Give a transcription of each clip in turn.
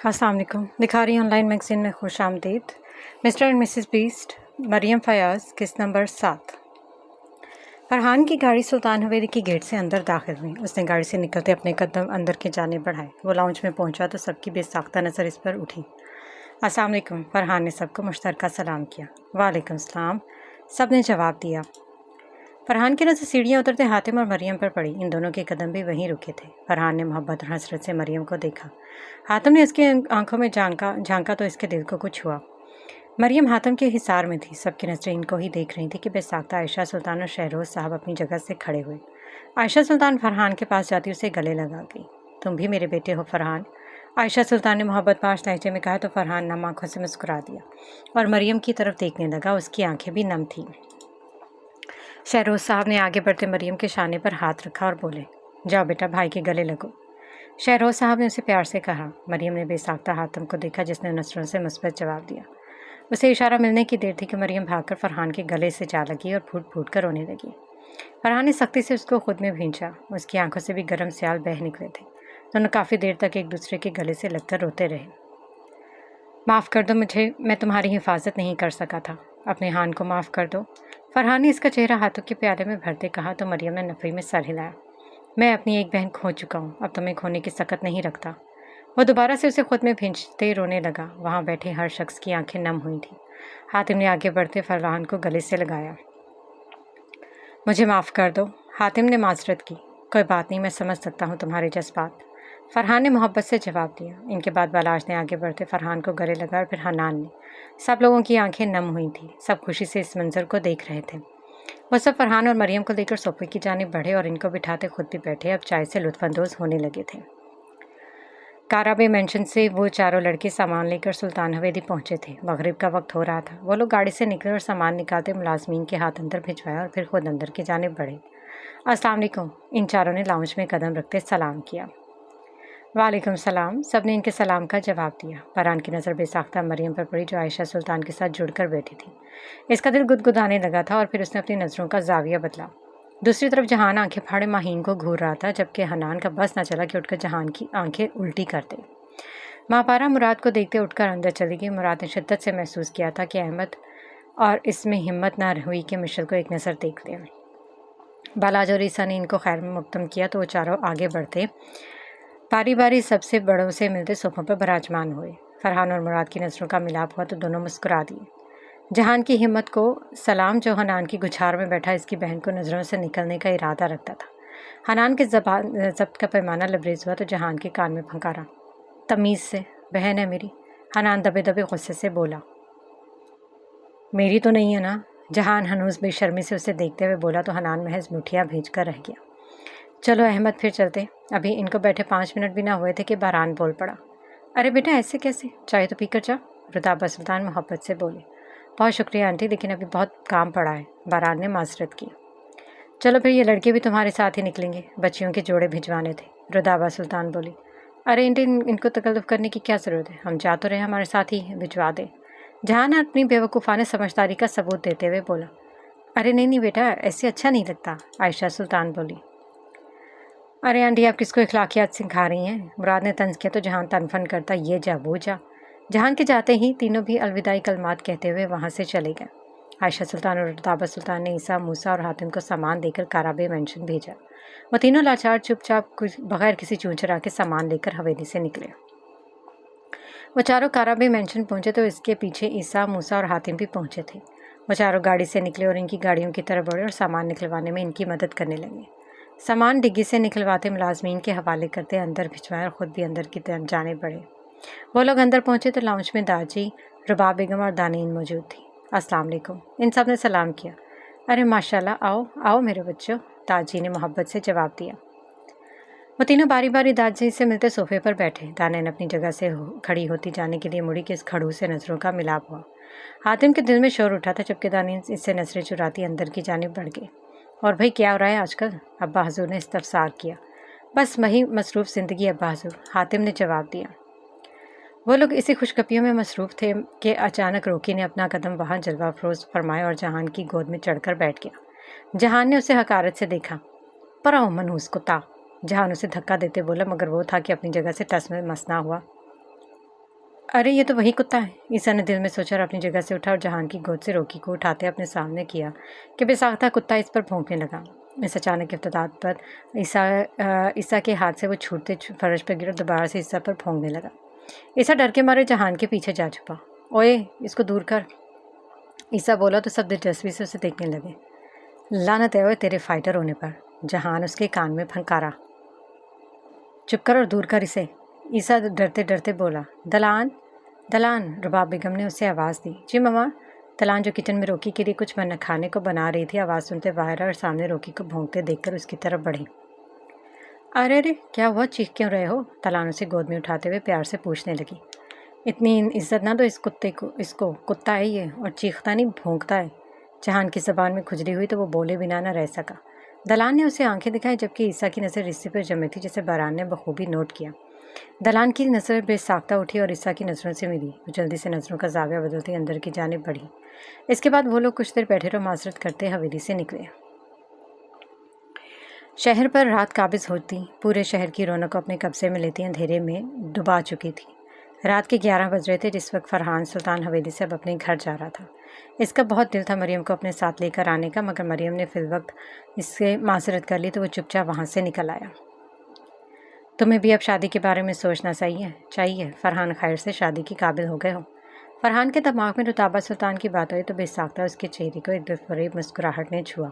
अस्सलाम वालेकुम। दिखा रही ऑनलाइन मैगज़ीन में खुश आमदीद। Mr and Mrs Beast, Maryam Fayyaz, किस्त नंबर 7। फरहान की गाड़ी सुल्तान हवेली की गेट से अंदर दाखिल हुई। उसने गाड़ी से निकलते अपने कदम अंदर की जाने बढ़ाए। वो लाउंज में पहुंचा तो सबकी बेसाख्ता नज़र इस पर उठी। अस्सलाम वालेकुम। फरहान ने सबको मुश्तरका सलाम किया। वालेकुम सलाम, सब ने जवाब दिया। फरहान की नज़र सीढ़ियाँ उतरते हातिम और मरियम पर पड़ी। इन दोनों के कदम भी वहीं रुके थे। फरहान ने मोहब्बत और हसरत से मरियम को देखा। हातिम ने इसकी आंखों में झांका तो इसके दिल को कुछ हुआ। मरियम हातिम के हिसार में थी। सबकी नज़रें इनको ही देख रही थी कि बेसाख्ता आयशा सुल्तान और शहरोज़ साहब अपनी जगह से खड़े हुए। आयशा सुल्तान फरहान के पास जाती उसे गले लगा गई। तुम भी मेरे बेटे हो फरहान, आयशा सुल्तान ने मोहब्बत पाश लहजे में कहा तो फरहान नम आंखों से मुस्कुरा दिया और मरियम की तरफ देखने लगा। उसकी आंखें भी नम थीं। शहरोज़ साहब ने आगे बढ़ते मरियम के शाने पर हाथ रखा और बोले, जाओ बेटा, भाई के गले लगो। शहरोज़ साहब ने उसे प्यार से कहा। मरियम ने बेसाख्ता हातिम को देखा, जिसने नसरों से मुस्बत जवाब दिया। उसे इशारा मिलने की देर थी कि मरियम भागकर फरहान के गले से जा लगी और फूट फूट कर रोने लगी। फरहान ने सख्ती से उसको खुद में भींचा। उसकी आंखों से भी गर्म स्याल बह निकले थे। दोनों काफ़ी देर तक एक दूसरे के गले से लगकर रोते रहे। माफ़ कर दो मुझे, मैं तुम्हारी हिफाजत नहीं कर सका था। अपने हान को माफ़ कर दो। फरहान ने इसका चेहरा हाथों के प्याले में भरते कहा तो मरियम ने नफरी में सर हिलाया। मैं अपनी एक बहन खो चुका हूँ, अब तुम्हें खोने की सकत नहीं रखता। वो दोबारा से उसे खुद में भींचते रोने लगा। वहाँ बैठे हर शख्स की आंखें नम हुई थीं। हातिम ने आगे बढ़ते फरहान को गले से लगाया। मुझे माफ़ कर दो। हातिम ने माजरत की। कोई बात नहीं, मैं समझ सकता हूँ तुम्हारे जज्बात। फरहान ने मोहब्बत से जवाब दिया। इनके बाद बालाज ने आगे बढ़ते फरहान को गले लगा और फिर हनान ने। सब लोगों की आंखें नम हुई थीं। सब खुशी से इस मंजर को देख रहे थे। वो सब फरहान और मरियम को लेकर सोफे की जानिब बढ़े और इनको बिठाते खुद भी बैठे अब चाय से लुत्फानंदोज़ होने लगे थे। काराबे मेंशन से वो चारों लड़के सामान लेकर सुल्तान हवेली पहुंचे थे। मगरिब का वक्त हो रहा था। वो लोग गाड़ी से निकले और सामान निकालते मुलाजमीन के हाथ अंदर भिजवाया और फिर खुद अंदर की जानिब बढ़े। अस्सलाम वालेकुम। इन चारों ने लाउंज में कदम रखते सलाम किया। वालेकुम सलाम। सब ने इनके सलाम का जवाब दिया। फरहान की नज़र बेसाख्ता मरियम पर पड़ी, जो आयशा सुल्तान के साथ जुड़कर बैठी थी। इसका दिल गुदगुदाने लगा था और फिर उसने अपनी नज़रों का जाविया बदला। दूसरी तरफ जहान आंखें फाड़े माहीन को घूर रहा था, जबकि हनान का बस न चला कि उठकर जहान की आंखें उल्टी कर दे। मापारा मुराद को देखते उठकर अंदर चली गई। मुराद ने शिद्दत से महसूस किया था कि अहमद और इसमें हिम्मत न हुई कि मिशल को एक नज़र देख ले। बालाज और ईसा ने इनको खैर में मुक्तम किया तो वो चारों आगे बढ़ते बारी बारी सबसे बड़ों से मिलते सोफों पर विराजमान हुए। फरहान और मुराद की नज़रों का मिलाप हुआ तो दोनों मुस्कुरा दिए। जहान की हिम्मत को सलाम, जो हनान की गुछार में बैठा इसकी बहन को नज़रों से निकलने का इरादा रखता था। हनान के जब्त का पैमाना लबरेज हुआ तो जहान के कान में फंकारा। तमीज़ से, बहन है मेरी। हनान दबे दबे गुस्से से बोला। मेरी तो नहीं है ना? जहान हनूस बेशर्मी से उसे देखते हुए बोला तो हनान महज मुठियाँ भेज कर रह गया। चलो अहमद, फिर चलते। अभी इनको बैठे 5 मिनट भी ना हुए थे कि बारान बोल पड़ा। अरे बेटा, ऐसे कैसे? चाय तो पीकर जा। रुदाबा सुल्तान मोहब्बत से बोले। बहुत शुक्रिया आंटी, लेकिन अभी बहुत काम पड़ा है। बारान ने माजरत की। चलो फिर, ये लड़के भी तुम्हारे साथ ही निकलेंगे। बच्चियों के जोड़े भिजवाने थे। रुदाबा सुल्तान बोली। अरे आंटी, इनको तकल्लुफ़ करने की क्या ज़रूरत है? हम जा तो रहे, हमारे साथ ही भिजवा दे। जहां ने अपनी बेवकूफ़ाने समझदारी का सबूत देते हुए बोला। अरे नहीं नहीं बेटा, ऐसे अच्छा नहीं लगता। आयशा सुल्तान बोली। अरे आंटी, आप किसको इखलाकियात सिखा रही हैं? मुराद ने तंज किया तो जहान तनफन करता ये जा वो जा। जहान के जाते ही तीनों भी अलविदाई कलमात कहते हुए वहाँ से चले गए। आयशा सुल्तान और रुताबा सुल्तान ने ईसा, मूसा और हातिम को सामान देकर काराबे मेंशन भेजा। वो तीनों लाचार चुपचाप कुछ बगैर किसी चूंचरा के सामान लेकर हवेली से निकले। वो चारों काराबे मेंशन पहुंचे तो इसके पीछे ईसा, मूसा और हातिम भी पहुंचे थे। वो चारों गाड़ी से निकले और इनकी गाड़ियों की तरफ बढ़े और सामान निकलवाने में इनकी मदद करने लगे। सामान डिग्गी से निकलवाते मुलाजमीन के हवाले करते अंदर भिजवाए और ख़ुद भी अंदर की तरफ जाने बढ़े। वो लोग अंदर पहुंचे तो लाउंज में दाजी, रुबाब बेगम और दानीन मौजूद थी। अस्सलाम वालेकुम। इन सब ने सलाम किया। अरे माशाल्लाह, आओ आओ मेरे बच्चों, दाजी ने मोहब्बत से जवाब दिया। वो तीनों बारी बारी दादी से मिलते सोफे पर बैठे। दानीन अपनी जगह से खड़ी होती जाने के लिए मुड़ी कि इस खड़ू से नज़रों का मिलाप हुआ। हातिम के दिल में शोर उठा था, जबकि दानीन इससे नजरें चुराती अंदर की जानिब बढ़ गए। और भाई, क्या हो रहा है आजकल? अब्बा हजूर ने इस्तफसार किया। बस वही मसरूफ़ ज़िंदगी अब्बा हजूर, हातिम ने जवाब दिया। वो लोग इसी खुशगपियों में मसरूफ़ थे कि अचानक रोकी ने अपना कदम वहाँ जलवा अफरोज़ फरमाया और जहान की गोद में चढ़कर बैठ गया। जहान ने उसे हकारत से देखा। पर आओ मनहूस कुत्ता, जहान उसे धक्का देते बोला, मगर वो था कि अपनी जगह से टस में मस ना हुआ। अरे ये तो वही कुत्ता है, ईसा ने दिल में सोचा और अपनी जगह से उठा और जहान की गोद से रोकी को उठाते अपने सामने किया कि बेसाख्ता कुत्ता इस पर भौंकने लगा। इस अचानक इब्तदा पर ईसा के हाथ से वो छूटते फर्श पर गिरा, दोबारा से ईसा पर भौंकने लगा। ईसा डर के मारे जहान के पीछे जा छुपा। ओए इसको दूर कर, ईसा बोला तो सब दिलचस्पी से उसे देखने लगे। लानत है ओए तेरे फाइटर होने पर, जहान उसके कान में फंकारा। चुप कर और दूर कर इसे, ईसा डरते डरते बोला। दलान दलान, रुबाब बेगम ने उसे आवाज़ दी। जी ममा। दलान जो किचन में रोकी के लिए कुछ बना खाने को बना रही थी, आवाज़ सुनते बाहर और सामने रोकी को भौंकते देखकर उसकी तरफ बढ़ी। अरे अरे क्या हुआ, चीख क्यों रहे हो? दलान उसे गोद में उठाते हुए प्यार से पूछने लगी। इतनी इज्जत ना दो इस कुत्ते को, इसको कुत्ता है ये, और चीखता नहीं भौंकता है। जहान की ज़बान में खुजली हुई तो वो बोले बिना न रह सका। दलान ने उसे आंखें दिखाई, जबकि ईसा की नज़र रिश्ते पर जमी थी, जिसे बहरान ने बखूबी नोट किया। दलान की नज़र बेसाख्ता उठी और ईसा की नज़रों से मिली। वो जल्दी से नज़रों का जाविया बदलती अंदर की जानिब बढ़ी। इसके बाद वो लोग कुछ देर बैठे और माजरत करते हवेली से निकले। शहर पर रात काबिज होती पूरे शहर की रौनक को अपने कब्जे में लेती अंधेरे में डुबा चुकी थी। रात के 11 बज रहे थे जिस वक्त फरहान सुल्तान हवेली से अब अपने घर जा रहा था। इसका बहुत दिल था मरियम को अपने साथ लेकर आने का, मगर मरियम ने फिलवक्त इससे माजरत कर ली तो वो चुपचाप वहाँ से निकल आया। तुम्हें भी अब शादी के बारे में सोचना चाहिए। फरहान खैर से शादी के काबिल हो गए हो। फरहान के दिमाग में रुताबा सुल्तान की बात आई तो बेसाख्ता उसके चेहरे को एक दिलफरेब मुस्कुराहट ने छुआ।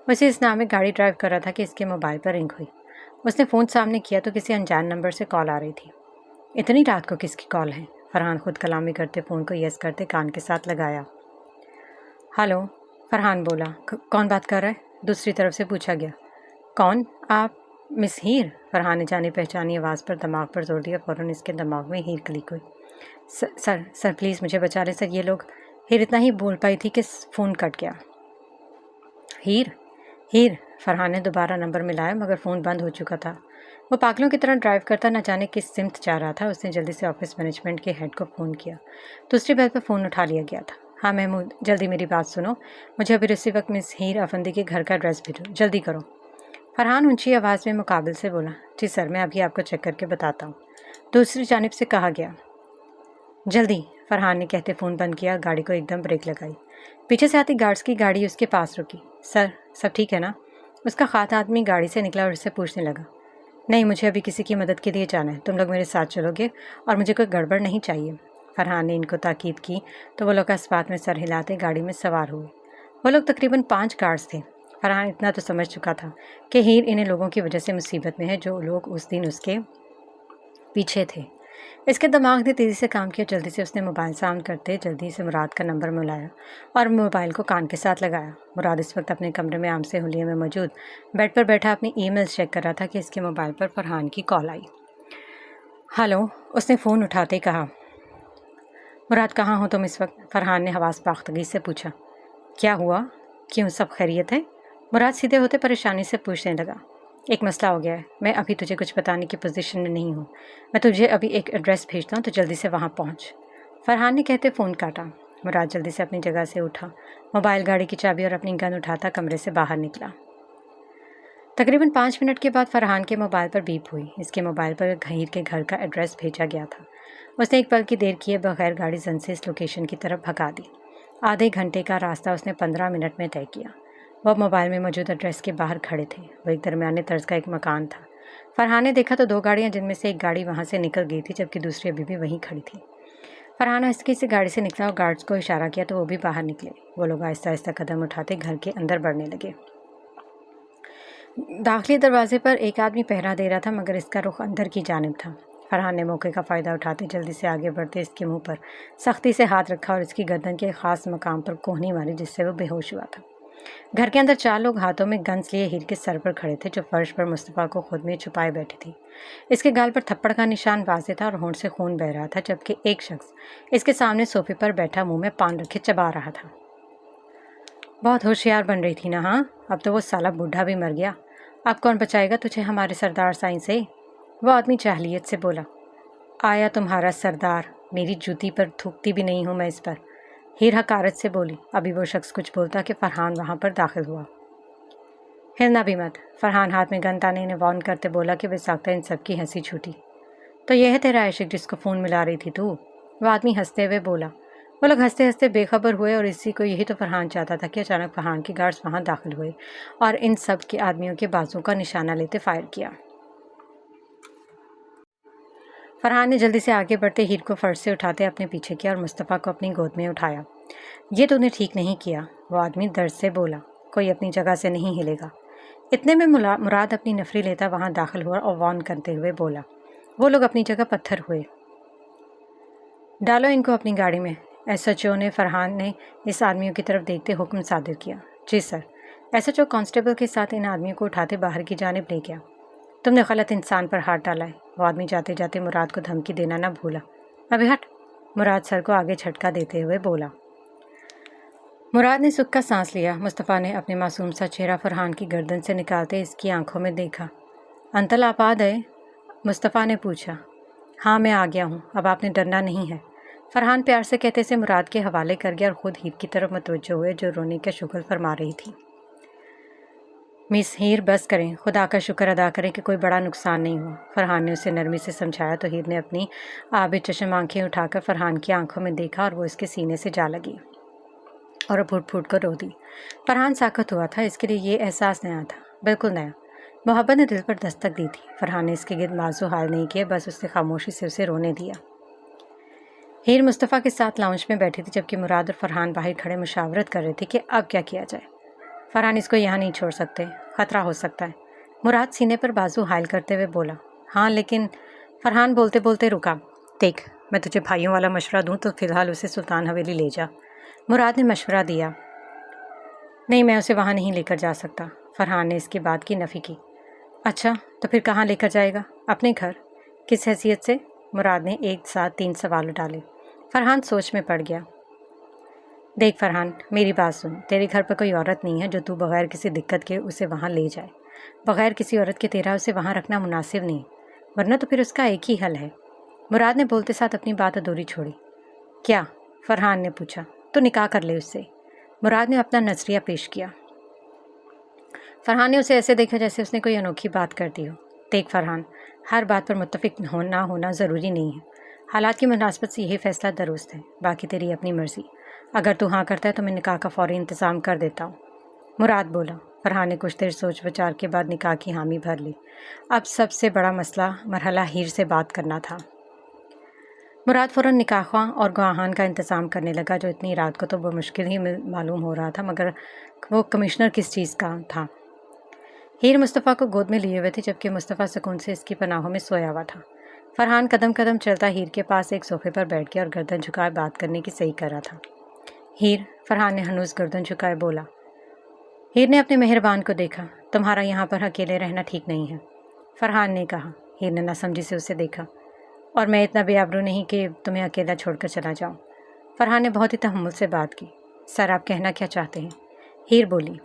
वैसे इस नाम में गाड़ी ड्राइव कर रहा था कि इसके मोबाइल पर रिंग हुई। उसने फ़ोन सामने किया तो किसी अनजान नंबर से कॉल आ रही थी। इतनी रात को किसकी कॉल है? फरहान खुद कलामी करते फ़ोन को यस करते कान के साथ लगाया। हेलो, फरहान बोला। कौन बात कर रहा है? दूसरी तरफ से पूछा गया। कौन? आप मिस हीर? फरहान ने जानी पहचानी आवाज़ पर दिमाग पर जोर दिया। फ़ौरन इसके दिमाग में हीर क्लिक हुई। सर प्लीज़ मुझे बचा लें सर, ये लोग। हीर इतना ही बोल पाई थी कि फ़ोन कट गया। हीर। फरहान ने दोबारा नंबर मिलाया मगर फ़ोन बंद हो चुका था। वो पागलों की तरह ड्राइव करता न जाने किस सिमत जा रहा था। उसने जल्दी से ऑफिस मैनेजमेंट के हेड को फ़ोन किया। दूसरी बेल पर फ़ोन उठा लिया गया था। हाँ महमूद, जल्दी मेरी बात सुनो। मुझे अभी उसी वक्त मिस हीर अफंदी के घर का एड्रेस भेजो, जल्दी करो। फरहान ऊंची आवाज़ में मुकाबिल से बोला। जी सर, मैं अभी आपको चेक करके बताता हूँ। दूसरी जानिब से कहा गया। जल्दी, फरहान ने कहते फ़ोन बंद किया, गाड़ी को एकदम ब्रेक लगाई। पीछे से आती गार्ड्स की गाड़ी उसके पास रुकी। सर, सब ठीक है ना? उसका खात आदमी गाड़ी से निकला और उससे पूछने लगा। नहीं, मुझे अभी किसी की मदद के लिए जाना है। तुम लोग मेरे साथ चलोगे और मुझे कोई गड़बड़ नहीं चाहिए। फरहान ने इनको ताकीद की तो वो लोग इस्पात में सर हिलाते गाड़ी में सवार हुए। वो लोग तकरीबन 5 गार्ड्स थे। फरहान इतना तो समझ चुका था कि हीर इन्हें लोगों की वजह से मुसीबत में है जो लोग उस दिन उसके पीछे थे। इसके दिमाग ने तेज़ी से काम किया। जल्दी से उसने मोबाइल साउंड करते जल्दी से मुराद का नंबर मिलाया और मोबाइल को कान के साथ लगाया। मुराद इस वक्त अपने कमरे में आम से हुलिये में मौजूद बेड पर बैठा अपनी ईमेल चेक कर रहा था कि इसके मोबाइल पर फरहान की कॉल आई। हेलो, उसने फ़ोन उठाते ही कहा। मुराद, कहाँ हो तुम इस वक्त? फरहान ने हवास पाख्तगी से पूछा। क्या हुआ? क्यों, सब खैरियत है? मुराद सीधे होते परेशानी से पूछने लगा। एक मसला हो गया है। मैं अभी तुझे कुछ बताने की पोजीशन में नहीं हूँ। मैं तुझे अभी एक एड्रेस भेजता हूँ तो जल्दी से वहाँ पहुँच। फरहान ने कहते फ़ोन काटा। मुराद जल्दी से अपनी जगह से उठा, मोबाइल, गाड़ी की चाबी और अपनी गन उठाता कमरे से बाहर निकला। तकरीबन 5 मिनट के बाद फरहान के मोबाइल पर बीप हुई। इसके मोबाइल पर हीर के घर का एड्रेस भेजा गया था। उसने एक पल की देर किए बगैर गाड़ी जन से इस लोकेशन की तरफ भगा दी। आधे घंटे का रास्ता उसने 15 मिनट में तय किया। वह मोबाइल में मौजूद एड्रेस के बाहर खड़े थे। वो एक दरमियाने तर्ज का एक मकान था। फरहान ने देखा तो 2 गाड़ियाँ, जिनमें से एक गाड़ी वहाँ से निकल गई थी जबकि दूसरी अभी भी वहीं खड़ी थी। फरहान आहिस्ते से गाड़ी से निकला और गार्ड्स को इशारा किया तो वो भी बाहर निकले। वो लोग आहिस्ता आहिस्ता कदम उठाते घर के अंदर बढ़ने लगे। दाखिली दरवाजे पर एक आदमी पहरा दे रहा था मगर इसका रुख अंदर की जानिब था। फरहान ने मौके का फ़ायदा उठाते जल्दी से आगे बढ़ते इसके मुंह पर सख्ती से हाथ रखा और इसकी गर्दन के ख़ास मकाम पर कोहनी मारी जिससे वो बेहोश हुआ था। घर के अंदर 4 लोग हाथों में गन्स लिए हीर के सर पर खड़े थे जो फर्श पर मुस्तफ़ा को खुद में छुपाए बैठी थी। इसके गाल पर थप्पड़ का निशान वाज़ेह था और होंठ से खून बह रहा था, जबकि एक शख्स इसके सामने सोफे पर बैठा मुंह में पान रखे चबा रहा था। बहुत होशियार बन रही थी ना? हाँ, अब तो वो साला बूढ़ा भी मर गया। अब कौन बचाएगा तुझे हमारे सरदार साईं से? वो आदमी जाहलियत से बोला। आया तुम्हारा सरदार, मेरी जूती पर थूकती भी नहीं हूँ मैं इस पर, हीर हकारत से बोली। अभी वो शख्स कुछ बोलता कि फरहान वहाँ पर दाखिल हुआ। हिलना भी मत, फरहान हाथ में गन ताने ने वार्न करते बोला कि बेसाख्ता इन सब की हंसी छूटी। तो यह है तेरा आशिक जिसको फ़ोन मिला रही थी तू? वो आदमी हंसते हुए बोला। वो लोग हंसते हंसते बेखबर हुए और इसी को यही तो फरहान चाहता था कि अचानक फरहान के गार्ड्स वहाँ दाखिल हुए और इन सब के आदमियों के बाजू का निशाना लेते फायर किया। फरहान ने जल्दी से आगे बढ़ते हीर को फर्श से उठाते अपने पीछे किया और मुस्तफ़ा को अपनी गोद में उठाया। ये तूने ठीक नहीं किया, वो आदमी दर्द से बोला। कोई अपनी जगह से नहीं हिलेगा। इतने में मुराद अपनी नफरी लेता वहाँ दाखिल हुआ और वार्न करते हुए बोला। वो लोग अपनी जगह पत्थर हुए। डालो इनको अपनी गाड़ी में। SHO ने फरहान ने इस आदमियों की तरफ देखते हुक्म सादिर किया। जी सर। SHO कांस्टेबल के साथ इन आदमियों को उठाते बाहर की जानिब ले गया। तुमने गलत इंसान पर हाथ डाला है, वो आदमी जाते जाते मुराद को धमकी देना न भूला। अबे हट, मुराद सर को आगे झटका देते हुए बोला। मुराद ने सुख का सांस लिया। मुस्तफ़ा ने अपने मासूम सा चेहरा फरहान की गर्दन से निकालते इसकी आंखों में देखा। अंकल आप आ गए? मुस्तफ़ा ने पूछा। हाँ मैं आ गया हूँ, अब आपने डरना नहीं है, फरहान प्यार से कहते से मुराद के हवाले कर गया और ख़ुद हीर की तरफ मुतवज्जो हुए जो रोने का शुक्र फरमा रही थी। मिस हीर बस करें, खुदा का शुक्र अदा करें कि कोई बड़ा नुकसान नहीं हुआ, फरहान ने उसे नरमी से समझाया तो हीर ने अपनी आबे चश्म आंखें उठाकर फरहान की आंखों में देखा और वो इसके सीने से जा लगी और फूट फूट कर रो दी। फरहान साकत हुआ था, इसके लिए ये एहसास नया था, बिल्कुल नया। मोहब्बत ने दिल पर दस्तक दी थी। फरहान ने इसके गिर्द माजू हाल नहीं किया, बस उसने खामोशी से उसे रोने दिया। हीर मुस्तफ़ा के साथ लाउंज में बैठी थी जबकि मुराद और फरहान बाहर खड़े मुशावरत कर रहे थे कि अब क्या किया जाए। फरहान इसको यहाँ नहीं छोड़ सकते, ख़तरा हो सकता है, मुराद सीने पर बाजू हायल करते हुए बोला। हाँ लेकिन, फरहान बोलते बोलते रुका। देख मैं तुझे भाइयों वाला मशवरा दूँ तो फ़िलहाल उसे सुल्तान हवेली ले जा, मुराद ने मशवरा दिया। नहीं मैं उसे वहाँ नहीं लेकर जा सकता, फरहान ने इसकी बात की नफ़ी की। अच्छा तो फिर कहाँ लेकर जाएगा? अपने घर। किस हैसियत से? मुराद ने एक साथ 3 सवाल डाले। फरहान सोच में पड़ गया। देख फरहान मेरी बात सुन, तेरे घर पर कोई औरत नहीं है जो तू बग़ैर किसी दिक्कत के उसे वहाँ ले जाए। बग़ैर किसी औरत के तेरा उसे वहाँ रखना मुनासिब नहीं, वरना तो फिर उसका एक ही हल है। मुराद ने बोलते साथ अपनी बात अधूरी छोड़ी। क्या? फरहान ने पूछा। तो निकाह कर ले उससे, मुराद ने अपना नज़रिया पेश किया। फरहान ने उसे ऐसे देखा जैसे उसने कोई अनोखी बात कर दी हो। देख फरहान, हर बात पर मुत्तफिक ना होना ज़रूरी नहीं है, हालात की मुनासबत से यही फ़ैसला दुरुस्त है, बाकी तेरी अपनी मर्ज़ी। अगर तू हाँ करता है तो मैं निकाह का फ़ौरी इंतज़ाम कर देता हूँ, मुराद बोला। फरहान ने कुछ देर सोच विचार के बाद निकाह की हामी भर ली। अब सबसे बड़ा मरहला हीर से बात करना था। मुराद फ़ौरन निकाह और गवाहान का इंतज़ाम करने लगा, जो इतनी रात को तो बमुश्किल ही मालूम हो रहा था, मगर वो कमिश्नर किस चीज़ का था। हीर मुस्तफ़ा को गोद में लिए हुए थे जबकि मुस्तफ़ा सुकून से इसकी पनाहों में सोया हुआ था। फरहान कदम कदम चलता हीर के पास एक सोफ़े पर बैठ गया और गर्दन झुकाए बात करने की सही कर रहा था। हीर, फरहान ने हनूस गर्दन झुकाए बोला। हीर ने अपने मेहरबान को देखा। तुम्हारा यहाँ पर अकेले रहना ठीक नहीं है, फरहान ने कहा। हीर ने नासमझी से उसे देखा। और मैं इतना बेआबरू नहीं कि तुम्हें अकेला छोड़कर चला जाऊँ, फरहान ने बहुत ही तहम्मुल से बात की। सर आप कहना क्या चाहते हैं? हीर बोली।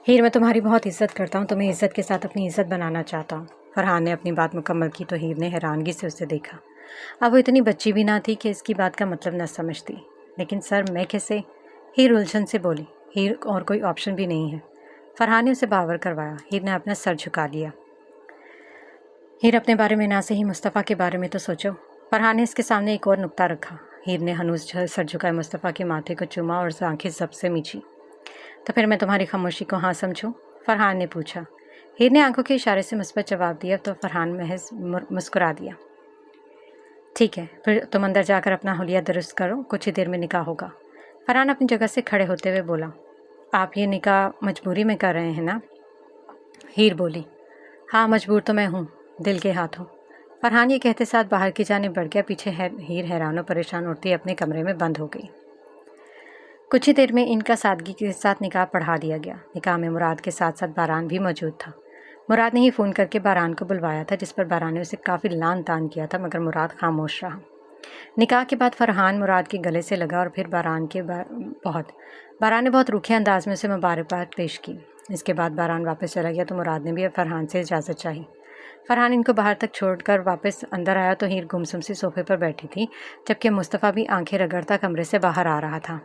हीर मैं तुम्हारी बहुत इज़्ज़त करता हूँ, तुम्हें इज़्ज़त के साथ अपनी इज़्ज़त बनाना चाहता हूँ, फरहान ने अपनी बात मुकम्मल की तो हीर ने हैरानगी से उसे देखा। अब वो इतनी बच्ची भी ना थी कि इसकी बात का मतलब न समझती। लेकिन सर मैं कैसे? हीर उलझन से बोली। हीर और कोई ऑप्शन भी नहीं है, फरहान ने उसे बावर करवाया। हीर ने अपना सर झुका लिया। हीर अपने बारे में ना सही मुस्तफ़ा के बारे में तो सोचो, फरहान ने इसके सामने एक और नुक्ता रखा। हीर ने हनूस सर झुकाए मुस्तफ़ा के माथे को चूमा और आंखें सबसे मीची। तो फिर मैं तुम्हारी खामोशी को हाँ समझूं? फरहान ने पूछा। हीर ने आंखों के इशारे से मुस्बत जवाब दिया तो फरहान महज मुस्कुरा दिया। ठीक है, फिर तुम अंदर जाकर अपना हुलिया दुरुस्त करो, कुछ ही देर में निकाह होगा, फरहान अपनी जगह से खड़े होते हुए बोला। आप ये निकाह मजबूरी में कर रहे हैं ना? हीर बोली। हाँ मजबूर तो मैं हूँ, दिल के हाथों, फरहान ये कहते साथ बाहर की जानिब बढ़ गया। पीछे हीर हैरान और परेशान उठती अपने कमरे में बंद हो गई। कुछ ही देर में इनका सादगी के साथ निकाह पढ़ा दिया गया। निकाह में मुराद के साथ साथ बारान भी मौजूद था। मुराद ने ही फ़ोन करके बारान को बुलवाया था, जिस पर बारान ने उसे काफ़ी लान तान किया था, मगर मुराद खामोश रहा। निकाह के बाद फरहान मुराद के गले से लगा और फिर बारान ने बहुत रूखे अंदाज में उसे मुबारकबाद पेश की। इसके बाद बारान वापस चला गया तो मुराद ने भी फरहान से इजाज़त चाही। फरहान इनको बाहर तक छोड़कर वापस अंदर आया तो हीर गुमसुम सी सोफे पर बैठी थी, जबकि मुस्तफ़ा भी आंखें रगड़ता कमरे से बाहर आ रहा था।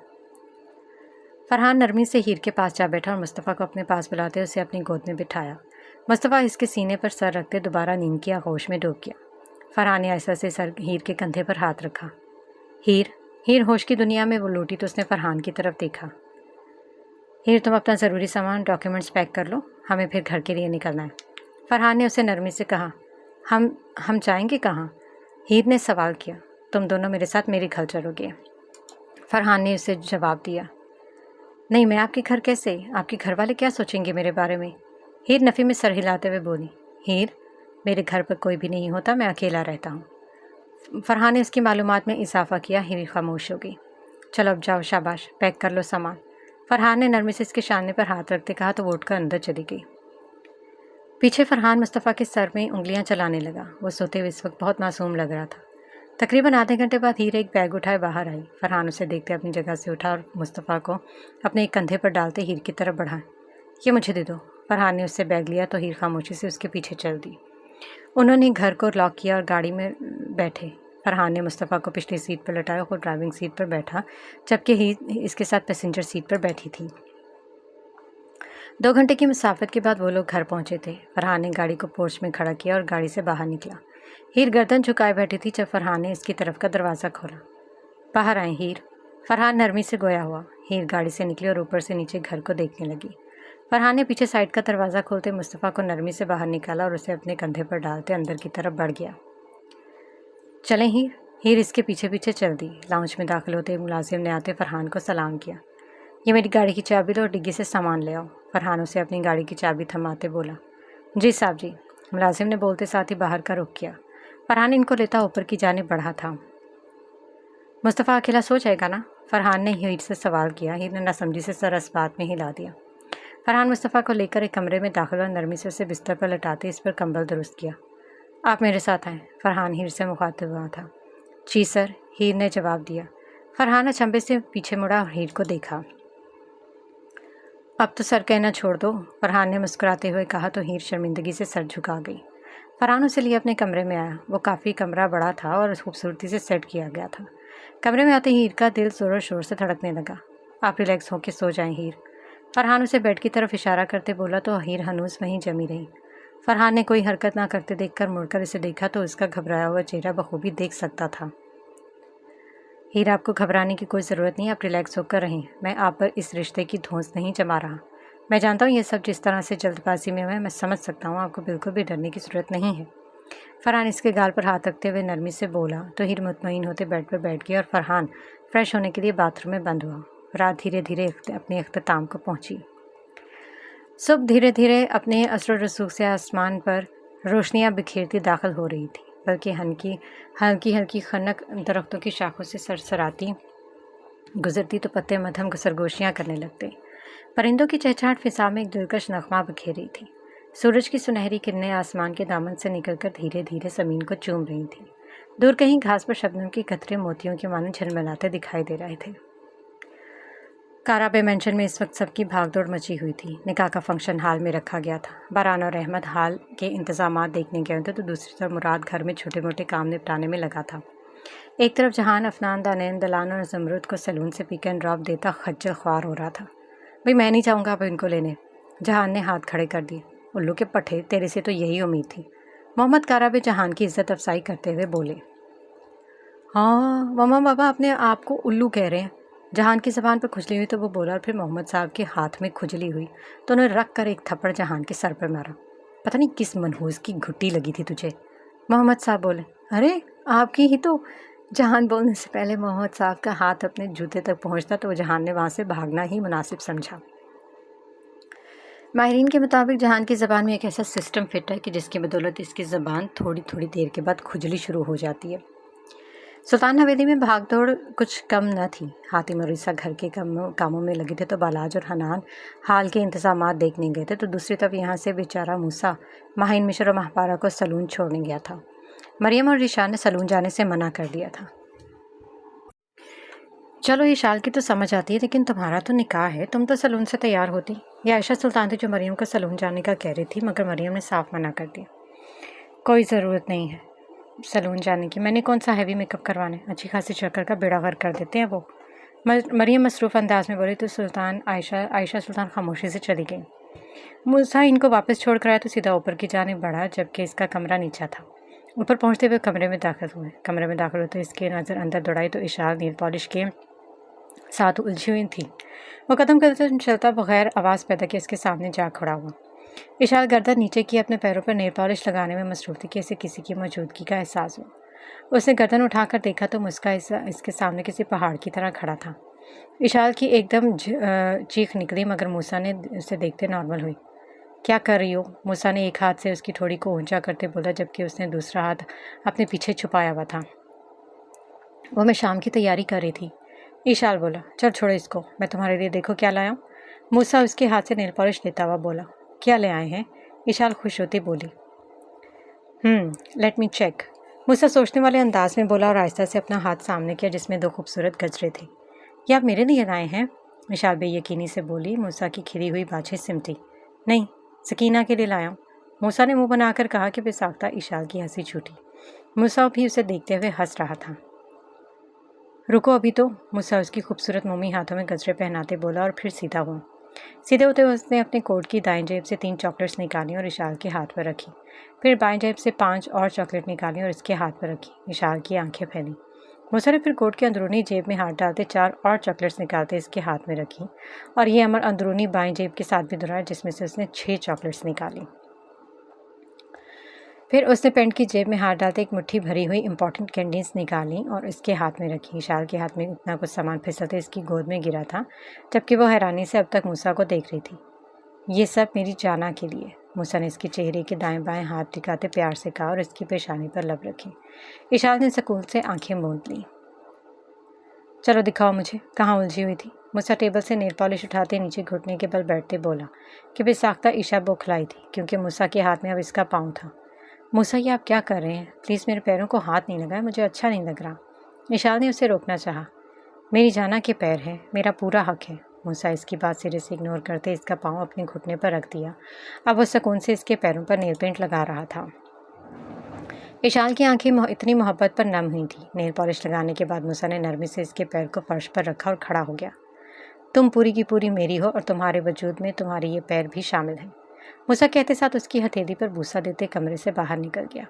फरहान नरमी से हीर के पास जा बैठा और मुस्तफ़ा को अपने पास बुलाते उसे अपनी गोद में बिठाया। मुस्तफ़ा इसके सीने पर सर रखते दोबारा नींद की आगोश में डूब गया। फरहान ने आहिस्ता से सर हीर के कंधे पर हाथ रखा। हीर होश की दुनिया में वो लौटी तो उसने फरहान की तरफ देखा। हीर, तुम अपना ज़रूरी सामान डॉक्यूमेंट्स पैक कर लो, हमें फिर घर के लिए निकलना है। फरहान ने उसे नरमी से कहा। हम जाएंगे कहाँ? हीर ने सवाल किया। तुम दोनों मेरे साथ मेरे घर चलोगे। फरहान ने उसे जवाब दिया। नहीं, मैं आपके घर कैसे? आपके घर वाले क्या सोचेंगे मेरे बारे में? हीर नफ़ी में सर हिलाते हुए बोली। हीर, मेरे घर पर कोई भी नहीं होता, मैं अकेला रहता हूँ। फरहान ने उसकी मालूमात में इजाफा किया। हीर खामोश हो गई। चलो अब जाओ, शाबाश, पैक कर लो सामान। फरहान ने नरमी से इसके शाने पर हाथ रखते कहा तो वो उठकर अंदर चली गई। पीछे फरहान मुस्तफ़ा के सर में उंगलियां चलाने लगा। वो सोते हुए इस वक्त बहुत मासूम लग रहा था। तकरीबन आधे घंटे बाद हीर एक बैग उठाए बाहर आई। फरहान उसे देखते अपनी जगह से उठा और मुस्तफ़ा को अपने एक कंधे पर डालते हीर की तरफ बढ़ा। ये मुझे दे दो। फरहान ने उससे बैग लिया तो हीर खामोशी से उसके पीछे चल दी। उन्होंने घर को लॉक किया और गाड़ी में बैठे। फरहान ने मुस्तफ़ा को पिछली सीट पर लटाया और ड्राइविंग सीट पर बैठा, जबकि हीर इसके साथ पैसेंजर सीट पर बैठी थी। 2 घंटे की मुसाफत के बाद वो लोग घर पहुंचे थे। फरहान ने गाड़ी को पोर्च में खड़ा किया और गाड़ी से बाहर निकला। हीर गर्दन झुकाए बैठी थी जब फरहान ने इसकी तरफ का दरवाज़ा खोला। बाहर आए हीर। फरहान नरमी से गोया हुआ। हीर गाड़ी से निकली और ऊपर से नीचे घर को देखने लगी। फरहान ने पीछे साइड का दरवाज़ा खोलते मुस्तफ़ा को नरमी से बाहर निकाला और उसे अपने कंधे पर डालते अंदर की तरफ बढ़ गया। चलें हीर। हीर इसके पीछे पीछे चल दी। लाउंज में दाखिल होते मुलाजिम ने आते फरहान को सलाम किया। ये मेरी गाड़ी की चाबी लो और डिग्गी से सामान ले आओ। फरहान उसे अपनी गाड़ी की चाबी थमाते बोला। जी साहब जी। मुलाजिम ने बोलते साथ ही बाहर का रुख किया। फरहान इनको लेता ऊपर की जानिब बढ़ा था। मुस्तफ़ा अकेला सो जाएगा ना? फरहान ने हीर से सवाल किया। हीर ने नासमझी से सर इस बात में हिला दिया। फरहान मुस्तफ़ा को लेकर एक कमरे में दाखिल और नरमी से उसे बिस्तर पर लटाते इस पर कंबल दुरुस्त किया। आप मेरे साथ आएँ। फरहान हीर से मुखातिब हुआ था। जी सर, हीर ने जवाब दिया। फरहान अचंभे से पीछे मुड़ा और हीर को देखा। अब तो सर कहना छोड़ दो, फरहान ने मुस्कुराते हुए कहा तो हीर शर्मिंदगी से सर झुका गई। फरहान उसे लिए अपने कमरे में आया। वो काफ़ी कमरा बड़ा था और खूबसूरती से सेट किया गया था। कमरे में आते हीर का दिल ज़ोर शोर से धड़कने लगा। आप रिलैक्स होकर सो जाएं हीर। फरहान उसे बेड की तरफ इशारा करते बोला तो हीर हनूस वहीं जमी रही। फरहान ने कोई हरकत ना करते देखकर मुड़कर इसे देखा तो उसका घबराया हुआ चेहरा बखूबी देख सकता था। हीर, आपको घबराने की कोई ज़रूरत नहीं, आप रिलैक्स होकर रहें। मैं आप पर इस रिश्ते की धौंस नहीं जमा रहा। मैं जानता हूँ ये सब जिस तरह से जल्दबाजी में हुआ है, मैं समझ सकता हूँ। आपको बिल्कुल भी डरने की ज़रूरत नहीं है। फरहान इसके गाल पर हाथ रखते हुए नरमी से बोला तो हीर मुतमईन होते बेड पर बैठ गई और फरहान फ्रेश होने के लिए बाथरूम में बंद हुआ। रात धीरे धीरे अपने अख्ताम को पहुँची। सुबह धीरे धीरे अपने असर रसूख से आसमान पर रोशनियाँ बिखेरती दाखिल हो रही थी, बल्कि हल्की हल्की खनक दरख्तों की शाखों से सरसराती गुजरती तो पत्ते मध्यम सरगोशियाँ करने लगते। परिंदों की चहचहाट फिजा में एक दिलकश नगमा बिखेर रही थी। सूरज की सुनहरी किरणें आसमान के दामन से निकलकर धीरे धीरे ज़मीन को चूम रही थीं। दूर कहीं घास पर शबनम की कतरे मोतियों के मानो झलमलाते दिखाई दे रहे थे। काराबे मेंशन में इस वक्त सबकी भागदौड़ मची हुई थी। निकाह का फंक्शन हाल में रखा गया था। बारान और अहमद हाल के इंतजामात देखने गए थे तो दूसरी तरफ मुराद घर में छोटे मोटे काम निपटाने में लगा था। एक तरफ जहान अफनान, दानैन, दलान और ज़मरुद को सैलून से पिक एंड ड्रॉप देता खज्जल ख्वार हो रहा था। भाई मैं नहीं चाहूँगा अब इनको लेने। जहान ने हाथ खड़े कर दिए। उल्लू के पट्टे, तेरे से तो यही उम्मीद थी। मोहम्मद काराबे जहान की इज्जत अफसाई करते हुए बोले। हाँ मम्मा पापा अपने आप को उल्लू कह रहे हैं। जहान की ज़बान पर खुजली हुई तो वो बोला और फिर मोहम्मद साहब के हाथ में खुजली हुई तो उन्हें रख कर एक थप्पड़ जहान के सर पर मारा। पता नहीं किस मनहूस की घुट्टी लगी थी तुझे। मोहम्मद साहब बोले। अरे आपकी ही तो। जहान बोलने से पहले मोहम्मद साहब का हाथ अपने जूते तक पहुंचता तो जहान ने वहाँ से भागना ही मुनासिब समझा। माहिरीन के मुताबिक जहान की ज़बान में एक ऐसा सिस्टम फिट है कि जिसकी बदौलत इसकी ज़बान थोड़ी थोड़ी देर के बाद खुजली शुरू हो जाती है। सुल्तान हवेली में भागदौड़ कुछ कम न थी। हातिम और ईसा घर के कामों में लगे थे तो बालाज और हनान हाल के इंतजामात देखने गए थे तो दूसरी तरफ यहाँ से बेचारा मूसा माहिन मिश्र और महपारा को सलून छोड़ने गया था। मरियम और रिशान ने सलून जाने से मना कर दिया था। चलो ये शाल की तो समझ आती है, लेकिन तुम्हारा तो निकाह है, तुम तो सलून से तैयार होती। ये आयशा सुल्तान थी जो मरियम को सलून जाने का कह रही थी, मगर मरियम ने साफ मना कर दिया। कोई ज़रूरत नहीं है सलून जाने की, मैंने कौन सा हैवी मेकअप करवाना है। अच्छी खासी शक्ल का बेड़ा गर्क कर देते हैं वो। मरियम मसरूफ़ अंदाज में बोली तो आयशा सुल्तान खामोशी से चली गई। मूसा इनको वापस छोड़ कर आया तो सीधा ऊपर की जानिब बढ़ा, जबकि इसका कमरा नीचा था। اوپر پہنچتے ہوئے کمرے میں داخل ہوتے اس کی نظر اندر دوڑائی تو اشال نیل پالش کے ساتھ الجھی ہوئی تھی۔ وہ قدم چلتا بغیر آواز پیدا کیا اس کے سامنے جا کھڑا ہوا۔ اشال گردن نیچے کی اپنے پیروں پر نیل پالش لگانے میں مصروف تھی کہ اسے کسی کی موجودگی کا احساس ہو۔ اس نے گردن اٹھا کر دیکھا تو مسکا اس کے سامنے کسی پہاڑ کی طرح کھڑا تھا۔ اشال کی ایک دم چیخ نکلی مگر موسیٰ نے اسے دیکھتے نارمل ہوئی۔ کیا کر رہی ہو؟ موسیٰ نے ایک ہاتھ سے اس کی ٹھوڑی کو اونچا کرتے بولا جبکہ اس نے دوسرا ہاتھ اپنے پیچھے چھپایا ہوا تھا۔ وہ میں شام کی تیاری کر رہی تھی۔ اشال بولا چل چھوڑو اس کو، میں تمہارے لیے دیکھو کیا لایا ہوں۔ موسیٰ اس کے ہاتھ سے نیل پالش لیتا ہوا بولا کیا لے آئے ہیں؟ اشال خوش ہوتی بولی لیٹ می چیک۔ موسیٰ سوچنے والے انداز میں بولا اور آہستہ سے اپنا ہاتھ سامنے کیا جس میں 2 خوبصورت گجرے تھے۔ یہ آپ میرے لیے لائے ہیں؟ اشال بے یقینی سے بولی۔ موسیٰ کی کھلی ہوئی باچھیں سمٹی۔ نہیں، سکینہ کے لیے لایا ہوں، موسیٰ نے منہ بنا کر کہا کہ بساختہ اشال کی ہنسی چھوٹی۔ موسیٰ بھی اسے دیکھتے ہوئے ہنس رہا تھا۔ رکو ابھی تو، موسیٰ اس کی خوبصورت مومی ہاتھوں میں گجرے پہناتے بولا اور پھر سیدھا ہوا۔ سیدھے ہوتے اس نے اپنے کوٹ کی دائیں جیب سے 3 چاکلیٹس نکالی اور اشال کے ہاتھ پر رکھی۔ پھر بائیں جیب سے 5 اور چاکلیٹ نکالی اور اس کے ہاتھ پر رکھی۔ اشال کی آنکھیں پھیلی۔ موسیٰ نے پھر کوٹ کے اندرونی جیب میں ہاتھ ڈالتے 4 اور چاکلیٹس نکالتے اس کے ہاتھ میں رکھی اور یہ عمل اندرونی بائیں جیب کے ساتھ بھی دہرایا جس میں سے اس نے 6 چاکلیٹس نکالی۔ پھر اس نے پینٹ کی جیب میں ہاتھ ڈالتے ایک مٹھی بھری ہوئی امپورٹنٹ کینڈیز نکالی اور اس کے ہاتھ میں رکھی۔ اشال کے ہاتھ میں اتنا کچھ سامان پھسلتے اس کی گود میں گرا تھا جبکہ وہ حیرانی سے اب تک موسیٰ کو دیکھ رہی تھی۔ یہ سب میری جانا کے لیے، موسیٰ نے اس کے چہرے کے دائیں بائیں ہاتھ ٹکاتے پیار سے کہا اور اس کی پیشانی پر لب رکھی۔ اشال نے سکون سے آنکھیں موند لیں۔ چلو دکھاؤ مجھے، کہاں الجھی ہوئی تھی؟ موسیٰ ٹیبل سے نیل پالش اٹھاتے نیچے گھٹنے کے بل بیٹھتے بولا کہ بساختہ عشا بوکھلائی تھی کیونکہ موسیٰ کے ہاتھ میں اب اس کا پاؤں تھا۔ موسیٰ یہ آپ کیا کر رہے ہیں؟ پلیز میرے پیروں کو ہاتھ نہیں لگائیں، مجھے اچھا نہیں لگ رہا۔ اشال نے اسے روکنا چاہا۔ میری جانا کے پیر ہیں، میرا پورا حق ہے۔ موسیٰ اس کی بات سرے سے اگنور کرتے اس کا پاؤں اپنے گھٹنے پر رکھ دیا۔ اب وہ سکون سے اس کے پیروں پر نیل پینٹ لگا رہا تھا۔ اشال کی آنکھیں اتنی محبت پر نم ہوئی تھیں۔ نیل پالش لگانے کے بعد موسیٰ نے نرمی سے اس کے پیر کو فرش پر رکھا اور کھڑا ہو گیا۔ تم پوری کی پوری میری ہو اور تمہارے وجود میں تمہارے یہ پیر بھی شامل ہیں، موسیٰ کہتے ساتھ اس کی ہتھیلی پر بوسہ دیتے کمرے سے باہر نکل گیا۔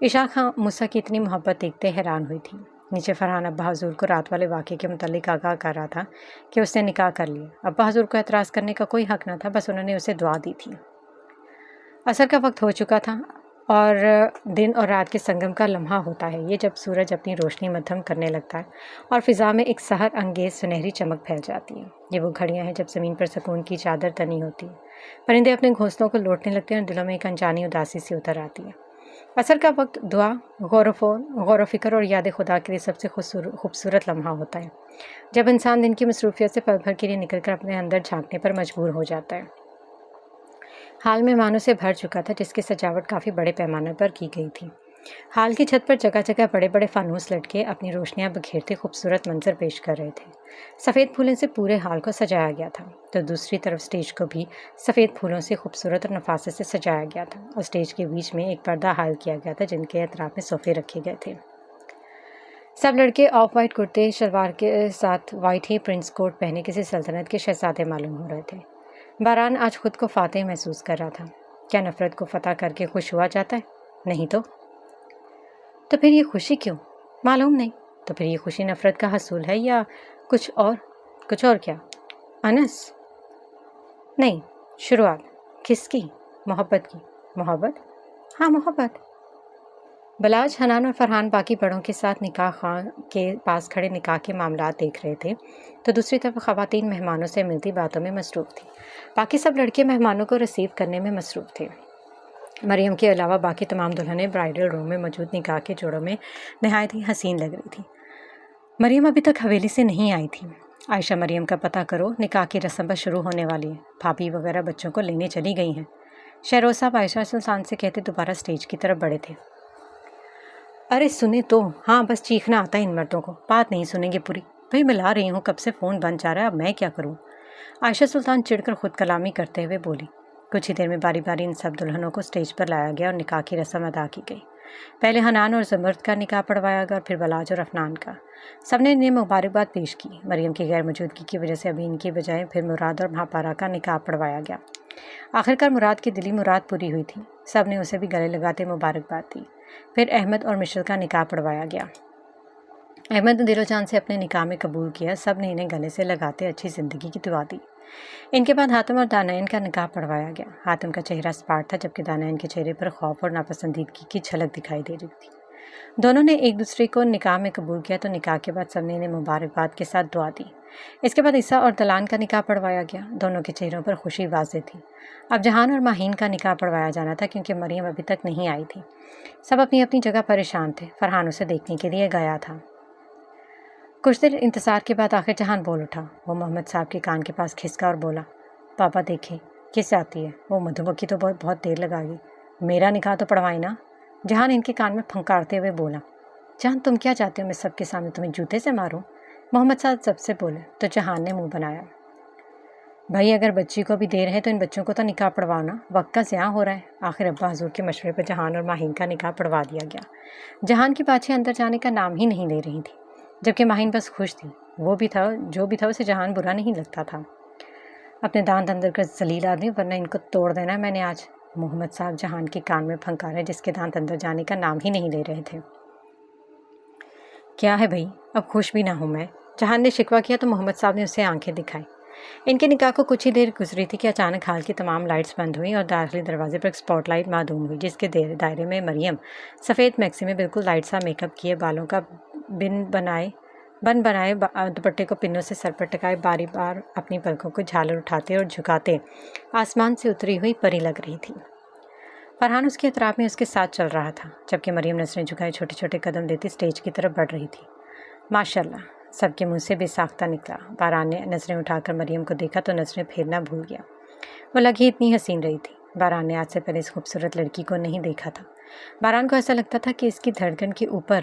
اشا خاں موسیٰ کی اتنی محبت دیکھتے حیران ہوئی تھی۔ نیچے فرحان ابا حضور کو رات والے واقعے کے متعلق آگاہ کر رہا تھا کہ اس نے نکاح کر لیا۔ ابا حضور کو اعتراض کرنے کا کوئی حق نہ تھا، بس انہوں نے اسے دعا دی تھی۔ عصر کا وقت ہو چکا تھا اور دن اور رات کے سنگم کا لمحہ ہوتا ہے یہ جب سورج اپنی روشنی مدھم کرنے لگتا ہے اور فضا میں ایک سحر انگیز سنہری چمک پھیل جاتی ہے۔ یہ وہ گھڑیاں ہیں جب زمین پر سکون کی چادر تنی ہوتی ہے، پرندے اپنے گھونسلوں کو لوٹنے لگتے ہیں اور دلوں میں ایک انجانی اداسی سی اتر آتی ہے۔ عصر کا وقت دعا، غور و فکر اور یاد خدا کے لیے سب سے خوبصورت لمحہ ہوتا ہے، جب انسان دن کی مصروفیت سے پل بھر کے لیے نکل کر اپنے اندر جھانکنے پر مجبور ہو جاتا ہے۔ ہال مہمانوں سے بھر چکا تھا جس کی سجاوٹ کافی بڑے پیمانے پر کی گئی تھی۔ ہال کی چھت پر جگہ جگہ بڑے بڑے فانوس لٹکے اپنی روشنیاں بکھیرتے خوبصورت منظر پیش کر رہے تھے۔ سفید پھولوں سے پورے ہال کو سجایا گیا تھا تو دوسری طرف سٹیج کو بھی سفید پھولوں سے خوبصورت اور نفاست سے سجایا گیا تھا اور سٹیج کے بیچ میں ایک پردہ حائل کیا گیا تھا جن کے اطراف میں صوفے رکھے گئے تھے۔ سب لڑکے آف وائٹ کرتے شلوار کے ساتھ وائٹ ہی پرنس کوٹ پہنے کسی سلطنت کے شہزادے معلوم ہو رہے تھے۔ باران آج خود کو فاتح محسوس کر رہا تھا۔ کیا نفرت کو فتح کر کے خوش ہوا جاتا ہے؟ نہیں تو پھر یہ خوشی کیوں؟ معلوم نہیں۔ تو پھر یہ خوشی نفرت کا حصول ہے یا کچھ اور کیا؟ انس؟ نہیں، شروعات کس کی؟ محبت کی۔ محبت؟ ہاں محبت۔ بلاج، حنان اور فرحان باقی بڑوں کے ساتھ نکاح خان کے پاس کھڑے نکاح کے معاملات دیکھ رہے تھے تو دوسری طرف خواتین مہمانوں سے ملتی باتوں میں مصروف تھی۔ باقی سب لڑکے مہمانوں کو ریسیو کرنے میں مصروف تھے۔ مریم کے علاوہ باقی تمام دلہنیں برائڈل روم میں موجود نکاح کے جوڑوں میں نہایت ہی حسین لگ رہی تھی۔ مریم ابھی تک حویلی سے نہیں آئی تھی۔ عائشہ، مریم کا پتہ کرو، نکاح کی رسم بس شروع ہونے والی ہے، بھابھی وغیرہ بچوں کو لینے چلی گئی ہیں۔ شہروز صاحب عائشہ سلطان سے کہتے دوبارہ سٹیج کی طرف بڑھے تھے۔ ارے سنیں تو، ہاں بس چیخنا آتا ہے ان مردوں کو، بات نہیں سنیں گے پوری۔ بھائی ملا رہی ہوں، کب سے فون بند جا رہا ہے، اب میں کیا کروں؟ عائشہ سلطان چڑھ کر خود کلامی کرتے ہوئے بولی۔ کچھ ہی دیر میں باری باری ان سب دلہنوں کو سٹیج پر لایا گیا اور نکاح کی رسم ادا کی گئی۔ پہلے حنان اور زمرد کا نکاح پڑھوایا گیا اور پھر بلاج اور افنان کا۔ سب نے انہیں مبارکباد پیش کی۔ مریم کی غیر موجودگی کی وجہ سے ابھی ان کی بجائے پھر مراد اور مہاپارا کا نکاح پڑھوایا گیا۔ آخرکار مراد کی دلی مراد پوری ہوئی تھی۔ سب نے اسے بھی گلے لگاتے مبارکباد دی۔ پھر احمد اور مشل کا نکاح پڑھوایا گیا۔ احمد نے دل و جان سے اپنے نکاح میں قبول کیا، سب نے انہیں گلے سے لگاتے اچھی زندگی کی دعا دی۔ ان کے بعد حاتم اور دانائن کا نکاح پڑھوایا گیا۔ حاتم کا چہرہ سپاٹ تھا جبکہ دانائن کے چہرے پر خوف اور ناپسندیدگی کی جھلک دکھائی دے رہی تھی۔ دونوں نے ایک دوسرے کو نکاح میں قبول کیا تو نکاح کے بعد سب نے انہیں مبارکباد کے ساتھ دعا دی۔ اس کے بعد عیسیٰ اور دلان کا نکاح پڑھوایا گیا۔ دونوں کے چہروں پر خوشی واضح تھی۔ اب جہان اور ماہین کا نکاح پڑھوایا جانا تھا کیونکہ مریم ابھی تک نہیں آئی تھی۔ سب اپنی اپنی جگہ پریشان تھے۔ فرحان اسے دیکھنے کے لیے گیا تھا۔ کچھ دیر انتظار کے بعد آخر جہان بول اٹھا۔ وہ محمد صاحب کے کان کے پاس کھسکا اور بولا، پاپا دیکھیں کس آتی ہے؟ وہ مدھومکھی تو بہت دیر لگا گئی، میرا نکاح تو پڑھوائی نا۔ جہان ان کے کان میں پھنکارتے ہوئے بولا، جہان تم کیا چاہتے ہو میں سب کے سامنے تمہیں جوتے سے ماروں؟ محمد صاحب سب سے بولے تو جہان نے منہ بنایا، بھائی اگر بچی کو بھی دیر ہے تو ان بچوں کو تو نکاح پڑھواؤ نا، وقت کا ضیاع ہو رہا ہے۔ آخر ابا حضور کے مشورے پر جہان اور ماہین کا نکاح پڑھوا دیا گیا۔ جہان کی باچھی اندر جانے کا نام ہی نہیں لے رہی تھی جبکہ ماہین بس خوش تھی۔ وہ بھی تھا جو بھی تھا اسے جہان برا نہیں لگتا تھا۔ اپنے دانت اندر کر ذلیل آدمی، ورنہ ان کو توڑ دینا میں نے آج۔ محمد صاحب جہان کے کان میں پھنکارے جس کے دانت اندر جانے کا نام ہی نہیں لے رہے تھے۔ کیا ہے بھائی، اب خوش بھی نہ ہوں میں؟ جہان نے شکوہ کیا تو محمد صاحب نے اسے آنکھیں دکھائی۔ ان کے نکاح کو کچھ ہی دیر گزری تھی کہ اچانک ہال کی تمام لائٹس بند ہوئیں اور داخلی دروازے پر ایک سپاٹ لائٹ معدوم ہوئی جس کے دائرے میں مریم سفید میکسی میں بالکل لائٹ سا میک اپ کیے، بالوں کا بن بنائے دوپٹے کو پنوں سے سر پر ٹکائے، باری بار اپنی پلکوں کو جھالر اٹھاتے اور جھکاتے آسمان سے اتری ہوئی پری لگ رہی تھی۔ فرحان اس کے اطراف میں اس کے ساتھ چل رہا تھا جبکہ مریم نظریں جھکائے چھوٹے چھوٹے قدم لیتی اسٹیج کی طرف بڑھ رہی تھی۔ ماشاءاللہ، سب کے منہ سے بے ساختہ نکلا۔ باران نے نظریں اٹھا کر مریم کو دیکھا تو نظریں پھیرنا بھول گیا۔ وہ لگی اتنی حسین رہی تھی۔ باران نے آج سے پہلے اس خوبصورت لڑکی کو نہیں دیکھا تھا۔ باران کو ایسا لگتا تھا کہ اس کی دھڑکن کے اوپر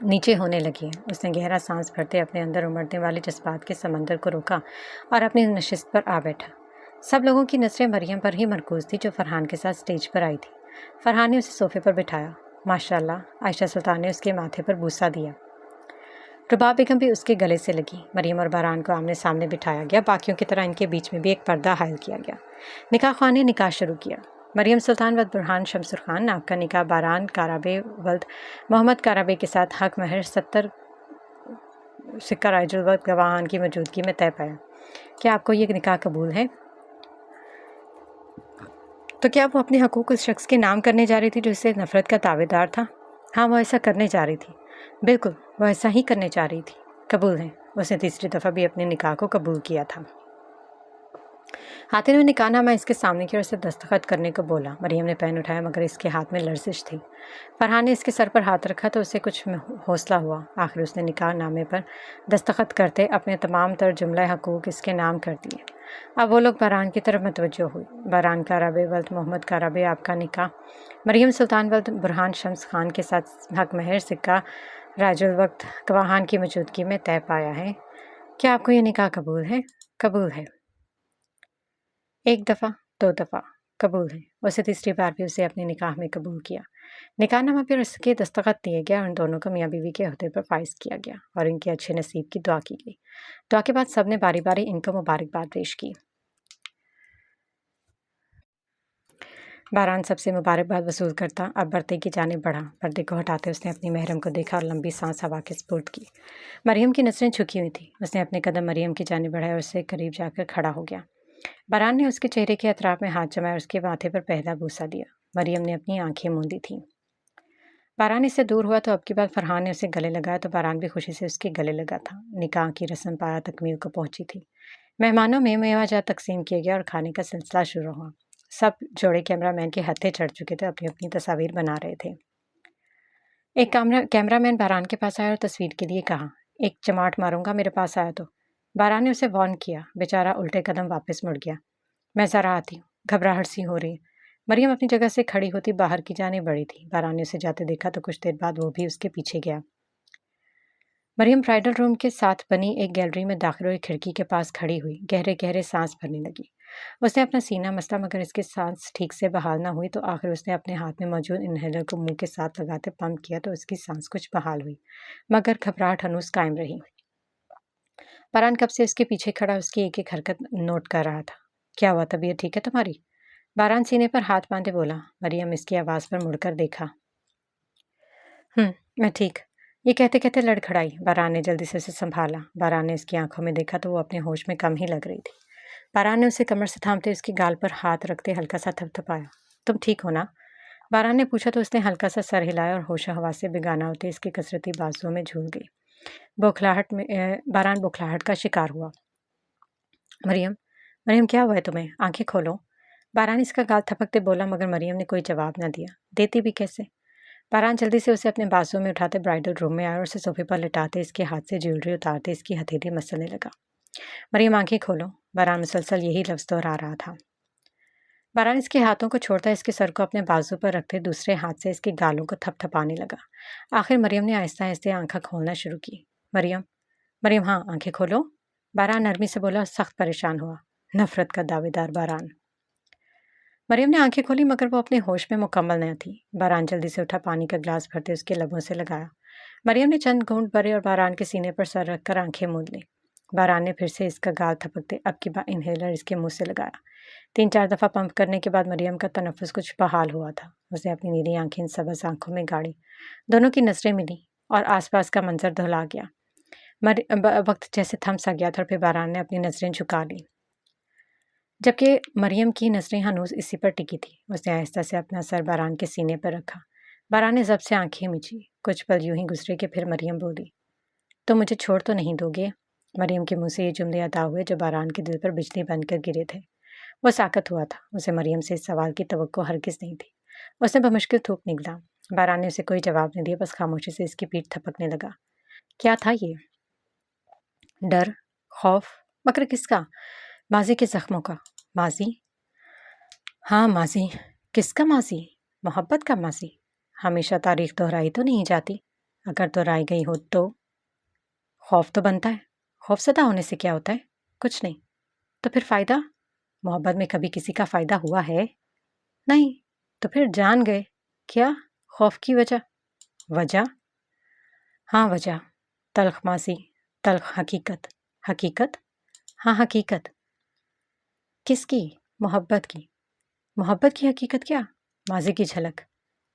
نیچے ہونے لگی ہے۔ اس نے گہرا سانس بھرتے اپنے اندر امڑنے والے جذبات کے سمندر کو روکا اور اپنی نشست پر آ بیٹھا۔ سب لوگوں کی نظریں مریم پر ہی مرکوز تھی جو فرحان کے ساتھ اسٹیج پر آئی تھی۔ فرحان نے اسے صوفے پر بٹھایا۔ ماشاءاللہ، عائشہ سلطان نے اس کے ماتھے پر بوسہ دیا۔ رباب بیگم بھی اس کے گلے سے لگی۔ مریم اور باران کو آمنے سامنے بٹھایا گیا۔ باقیوں کی طرح ان کے بیچ میں بھی ایک پردہ حائل کیا گیا۔ نکاح خواہ نے نکاح شروع کیا۔ مریم سلطان ولد برہان شمسر خان، آپ کا نکاح باران کارابے ولد محمد کارابے کے ساتھ حق مہر 70 سکہ رائج الوقت گواہان کی موجودگی میں طے پایا۔ کیا آپ کو یہ نکاح قبول ہے؟ تو کیا وہ اپنے حقوق اس شخص کے نام کرنے جا رہی تھی جو اسے نفرت کا دعوے دار تھا؟ ہاں، وہ ایسا کرنے جا رہی تھی۔ بالکل، وہ ایسا ہی کرنے جا رہی تھی۔ قبول ہے۔ اس نے تیسری دفعہ بھی اپنے نکاح کو قبول کیا تھا۔ ہاتھ میں نکاح نامہ اس کے سامنے کی اور اسے دستخط کرنے کو بولا۔ مریم نے پین اٹھایا مگر اس کے ہاتھ میں لرزش تھی۔ فرحان نے اس کے سر پر ہاتھ رکھا تو اسے کچھ حوصلہ ہوا۔ آخر اس نے نکاح نامے پر دستخط کرتے اپنے تمام تر جملہ حقوق اس کے نام کر دیے۔ اب وہ لوگ باران کی طرف متوجہ ہوئی۔ باران کارابے ولد محمد کارابے، آپ کا نکاح مریم سلطان ولد برہان شمس خان کے ساتھ حق مہر سکہ رائج الوقت گواہان کی موجودگی میں طے پایا ہے۔ کیا آپ کو یہ نکاح قبول ہے؟ قبول ہے۔ ایک دفعہ، دو دفعہ، قبول ہے۔ اسے تیسری بار بھی اسے اپنے نکاح میں قبول کیا۔ نکاح نامہ پر اس کے دستخط دیے گئے اور ان دونوں کو میاں بیوی کے عہدے پر فائز کیا گیا اور ان کے اچھے نصیب کی دعا کی گئی۔ دعا کے بعد سب نے باری باری ان کو مبارکباد پیش کی۔ باران سب سے مبارکباد وصول کرتا اب پردے کی جانب بڑھا۔ پردے کو ہٹاتے اس نے اپنی محرم کو دیکھا اور لمبی سانس ہوا کے سپرد کی۔ مریم کی نظریں جھکی ہوئی تھیں۔ اس نے اپنے قدم مریم کی جانب بڑھائے اور اس سے قریب جا کر کھڑا ہو گیا۔ باران نے اس کے چہرے کے اطراف میں ہاتھ جمائے اور اس کے ماتھے پر پہلا بوسہ دیا۔ مریم نے اپنی آنکھیں موندی تھیں۔ باران اس سے دور ہوا تو اب کی بات فرحان نے اسے گلے لگایا تو باران بھی خوشی سے اس کے گلے لگا تھا۔ نکاح کی رسم پایا تکمیل کو پہنچی تھی۔ مہمانوں میں میوہ جات تقسیم کیا گیا اور کھانے کا سلسلہ شروع ہوا۔ سب جوڑے کیمرہ مین کے ہتھے چڑھ چکے تھے، اپنی اپنی تصاویر بنا رہے تھے۔ ایک کیمرہ مین باران کے پاس آیا اور تصویر کے لیے کہا، ایک چماٹ ماروں گا میرے پاس آیا تو۔ باران نے اسے وارن کیا۔ بیچارہ الٹے قدم واپس مڑ گیا۔ میں ذرا آتی ہوں، گھبراہٹ سی ہو رہی ہے۔ مریم اپنی جگہ سے کھڑی ہوتی باہر کی جانب بڑھی تھی۔ باران نے اسے جاتے دیکھا تو کچھ دیر بعد وہ بھی اس کے پیچھے گیا۔ مریم برائڈل روم کے ساتھ بنی ایک گیلری میں داخل ہوئی کھڑکی کے پاس کھڑی ہوئی، گہرے گہرے سانس بھرنے لگی۔ اس نے اپنا سینہ مسلا مگر اس کے سانس ٹھیک سے بحال نہ ہوئی تو آخر اس نے اپنے ہاتھ میں موجود انہیلر کو منہ کے ساتھ لگاتے پمپ کیا تو اس کی سانس کچھ بحال ہوئی مگر گھبراہٹ ہنوز قائم رہی۔ باران کب سے اس کے پیچھے کھڑا اس کی ایک ایک حرکت نوٹ کر رہا تھا۔ کیا ہوا، طبیعت ٹھیک ہے تمہاری؟ باران سینے پر ہاتھ باندھے بولا۔ مریم اس کی آواز پر مڑ کر دیکھا۔ میں ٹھیک، یہ کہتے کہتے لڑکھڑائی۔ باران نے جلدی سے اسے سنبھالا۔ باران نے اس کی آنکھوں میں دیکھا تو وہ اپنے ہوش میں کم ہی لگ رہی تھی۔ باران نے اسے کمر سے تھامتے اس کی گال پر ہاتھ رکھتے ہلکا سا تھپتھپایا۔ تم ٹھیک ہو نا؟ باران نے پوچھا تو اس نے ہلکا سا سر ہلایا اور ہوش و حواس سے بیگانہ ہوتے اس کی کسرتی بازوؤں میں جھول گئی۔ باران بوکھلاہٹ کا شکار ہوا۔ مریم کیا ہوا ہے تمہیں؟ آنکھیں کھولو۔ باران اس کا گال تھپکتے بولا مگر مریم نے کوئی جواب نہ دیا۔ دیتی بھی کیسے؟ باران جلدی سے اسے اپنے بازوؤں میں اٹھاتے برائڈل روم میں آیا اور اسے صوفے پر لٹاتے اس کے ہاتھ سے جیولری اتارتے اس کی ہتھیلی مسلنے لگا۔ مریم آنکھیں کھولو۔ باران مسلسل یہی لفظ دہرا رہا تھا۔ باران اس کے ہاتھوں کو چھوڑتا اس کے سر کو اپنے بازو پر رکھتے دوسرے ہاتھ سے اس کی گالوں کو تھپ تھپانے لگا۔ آخر مریم نے آہستہ آہستہ آنکھیں کھولنا شروع کی۔ مریم ہاں آنکھیں کھولو۔ باران نرمی سے بولا اور سخت پریشان ہوا۔ نفرت کا دعوے دار باران۔ مریم نے آنکھیں کھولی مگر وہ اپنے ہوش میں مکمل نہ تھی۔ باران جلدی سے اٹھا پانی کا گلاس بھرتے اس کے لبوں سے لگایا۔ مریم نے چند گھونٹ بھرے اور باران کے سینے پر سر رکھ کر آنکھیں موند لی۔ باران نے پھر سے اس کا گال تھپکتے اب کی بار انہیلر اس کے منہ سے لگایا۔ 3-4 دفعہ پمپ کرنے کے بعد مریم کا تنفس کچھ بحال ہوا تھا۔ اس نے اپنی نیلی آنکھیں ان سبز آنکھوں میں گاڑی۔ دونوں کی نظریں ملی اور آس پاس کا منظر دھلا گیا۔ وقت جیسے تھم سا گیا تھا اور پھر باران نے اپنی نظریں جھکا لی، جبکہ مریم کی نظریں ہنوز اسی پر ٹکی تھی۔ اس نے آہستہ سے اپنا سر باران کے سینے پر رکھا۔ باران نے ضبط سے آنکھیں مچھی۔ کچھ پل یوں ہی گزرے کہ پھر مریم بولی، تم مجھے چھوڑ تو نہیں دو گے؟ مریم کے منہ سے یہ جملے ادا ہوئے جو باران کے دل پر بجلی بن کر گرے تھے۔ وہ ساکت ہوا تھا۔ اسے مریم سے اس سوال کی توقع ہرگز نہیں تھی۔ اس نے بمشکل تھوک نکلا۔ باران نے اسے کوئی جواب نہیں دیا، بس خاموشی سے اس کی پیٹھ تھپکنے لگا۔ کیا تھا یہ؟ ڈر؟ خوف؟ مگر کس کا؟ ماضی کے زخموں کا۔ ماضی؟ ہاں ماضی۔ کس کا ماضی؟ محبت کا ماضی۔ ہمیشہ تاریخ دہرائی تو نہیں جاتی، اگر دہرائی گئی ہو تو خوف تو بنتا ہے۔ خوف زدہ ہونے سے کیا ہوتا ہے؟ کچھ نہیں۔ تو پھر فائدہ؟ محبت میں کبھی کسی کا فائدہ ہوا ہے؟ نہیں۔ تو پھر جان گئے کیا؟ خوف کی وجہ؟ وجہ؟ ہاں وجہ۔ تلخ ماضی، تلخ حقیقت۔ حقیقت؟ ہاں حقیقت۔ کس کی؟ محبت کی۔ محبت کی حقیقت کیا؟ ماضی کی جھلک،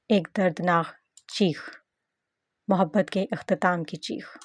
ایک دردناک چیخ، محبت کے اختتام کی چیخ۔